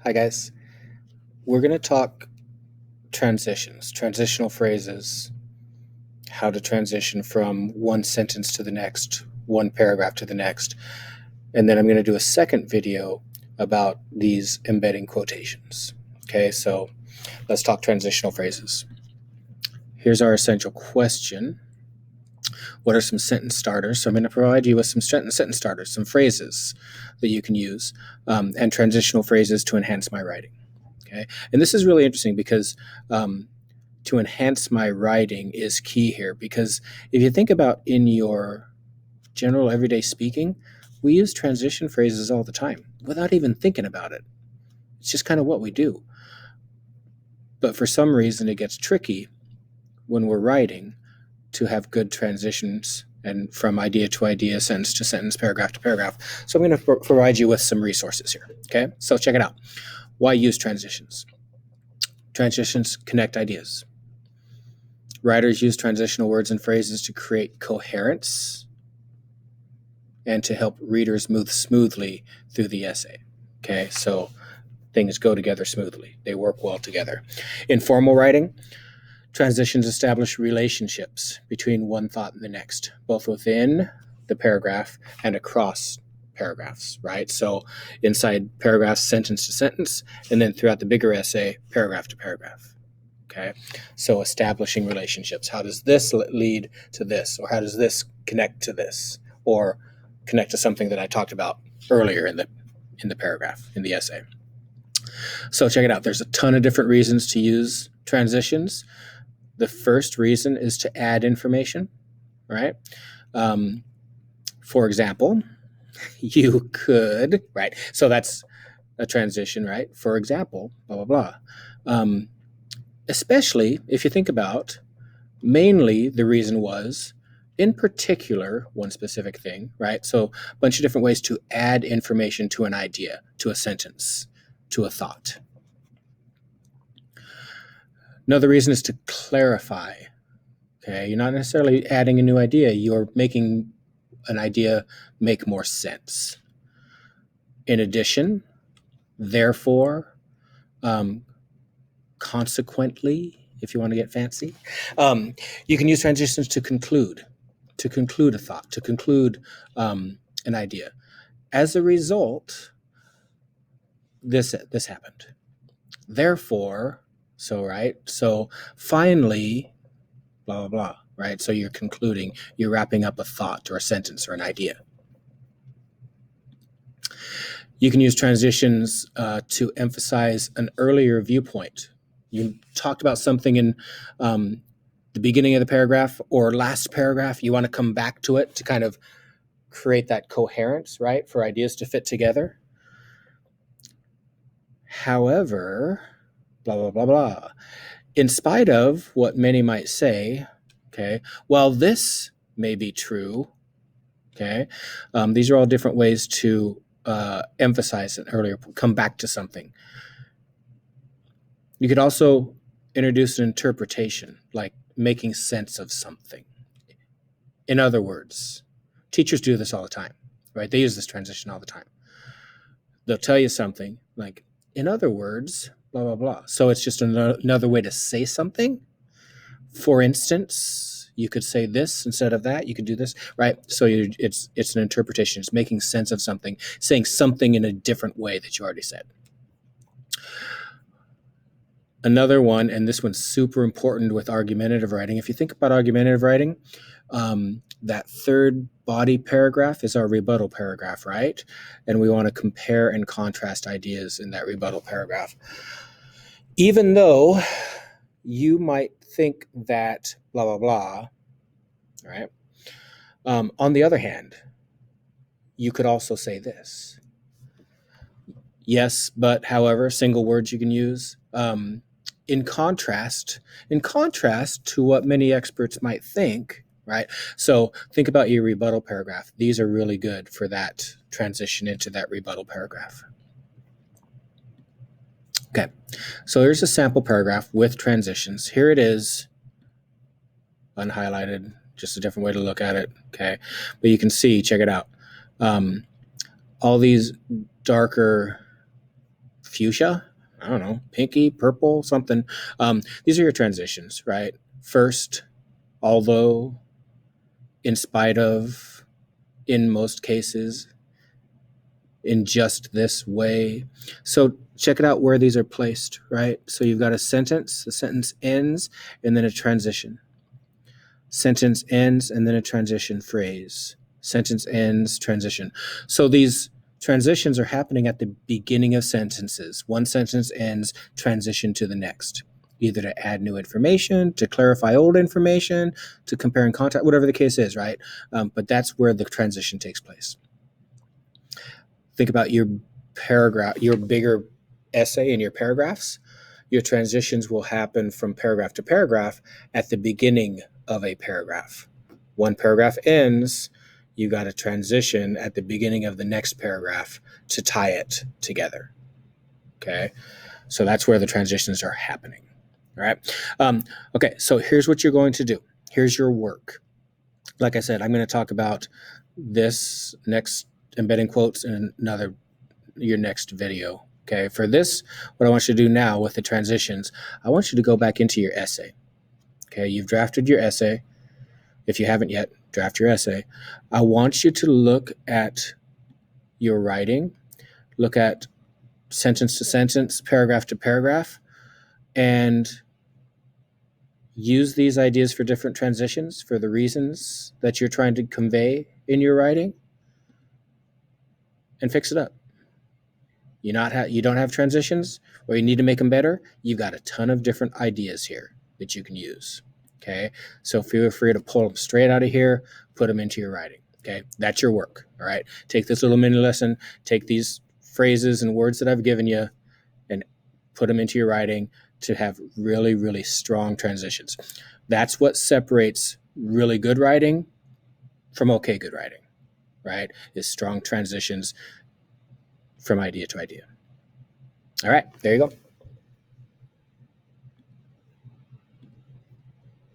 Hi, guys. We're going to talk transitions, transitional phrases, how to transition from one sentence to the next, one paragraph to the next. And then I'm going to do a second video about these embedding quotations. Okay, so let's talk transitional phrases. Here's our essential question. What are some sentence starters? So I'm going to provide you with some sentence starters, some phrases that you can use, and transitional phrases to enhance my writing. Okay, and this is really interesting because to enhance my writing is key here. Because if you think about in your general everyday speaking, we use transition phrases all the time without even thinking about it. It's just kind of what we do. But for some reason, it gets tricky when we're writing to have good transitions and from idea to idea, sentence to sentence, paragraph to paragraph. So I'm going to provide you with some resources here. Okay, so check it out. Why use transitions? Transitions connect ideas. Writers use transitional words and phrases to create coherence and to help readers move smoothly through the essay. Okay, so things go together smoothly. They work well together. In formal writing, transitions establish relationships between one thought and the next, both within the paragraph and across paragraphs, right? So inside paragraphs, sentence to sentence, and then throughout the bigger essay, paragraph to paragraph. Okay, so establishing relationships. How does this lead to this, or how does this connect to this, or connect to something that I talked about earlier in the paragraph in the essay? So check it out. There's a ton of different reasons to use transitions. The first reason is to add information, right? For example, you could, right? So that's a transition, right? For example, blah blah blah. Especially if you think about, mainly the reason was, in particular, one specific thing, right? So a bunch of different ways to add information to an idea, to a sentence, to a thought. Another reason is to clarify. Okay, you're not necessarily adding a new idea, you're making an idea make more sense. In addition, therefore, consequently, if you want to get fancy, you can use transitions to conclude a thought, to conclude an idea. As a result, this happened. Therefore, so finally, blah blah blah, right? So you're concluding, you're wrapping up a thought or a sentence or an idea. You can use transitions to emphasize an earlier viewpoint. You talked about something in the beginning of the paragraph or last paragraph. You want to come back to it to kind of create that coherence, right, for ideas to fit together. However, blah, blah, blah, blah. In spite of what many might say, okay, while this may be true, okay, these are all different ways to emphasize an earlier, come back to something. You could also introduce an interpretation, like making sense of something. In other words, teachers do this all the time, right? They use this transition all the time. They'll tell you something like, in other words, blah, blah, blah. So it's just another way to say something. For instance, you could say this instead of that. You could do this, right? So it's an interpretation. It's making sense of something, saying something in a different way that you already said. Another one, and this one's super important with argumentative writing. If you think about argumentative writing, that third body paragraph is our rebuttal paragraph, right? And we want to compare and contrast ideas in that rebuttal paragraph. Even though you might think that blah, blah, blah, right? On the other hand, you could also say this. Yes, but however, single words you can use. In contrast to what many experts might think, right? So think about your rebuttal paragraph. These are really good for that transition into that rebuttal paragraph. Okay, so here's a sample paragraph with transitions. Here it is, unhighlighted, just a different way to look at it, okay? But you can see, check it out. All these darker fuchsia, I don't know, pinky, purple, something. These are your transitions, right? First, although, in spite of, in most cases, in just this way. So check it out where these are placed, right? So you've got a sentence, the sentence ends, and then a transition. Sentence ends, and then a transition phrase. Sentence ends, transition. So these transitions are happening at the beginning of sentences. One sentence ends, transition to the next, either to add new information, to clarify old information, to compare and contrast, whatever the case is, right? But that's where the transition takes place. Think about your paragraph, your bigger essay and your paragraphs. Your transitions will happen from paragraph to paragraph at the beginning of a paragraph. One paragraph ends, you got a transition at the beginning of the next paragraph to tie it together. Okay, so that's where the transitions are happening. All right. Okay, so here's what you're going to do. Here's your work. Like I said, I'm going to talk about this next embedding quotes in your next video. Okay, for this, what I want you to do now with the transitions, I want you to go back into your essay. Okay, you've drafted your essay. If you haven't yet, draft your essay. I want you to look at your writing, look at sentence to sentence, paragraph to paragraph, and use these ideas for different transitions for the reasons that you're trying to convey in your writing, and fix it up. You don't have transitions, or you need to make them better, you've got a ton of different ideas here that you can use. Okay, so feel free to pull them straight out of here, put them into your writing. Okay, that's your work. All right, take this little mini lesson, take these phrases and words that I've given you, and put them into your writing to have really, really strong transitions. That's what separates really good writing from okay good writing, right? Is strong transitions from idea to idea. All right, there you go.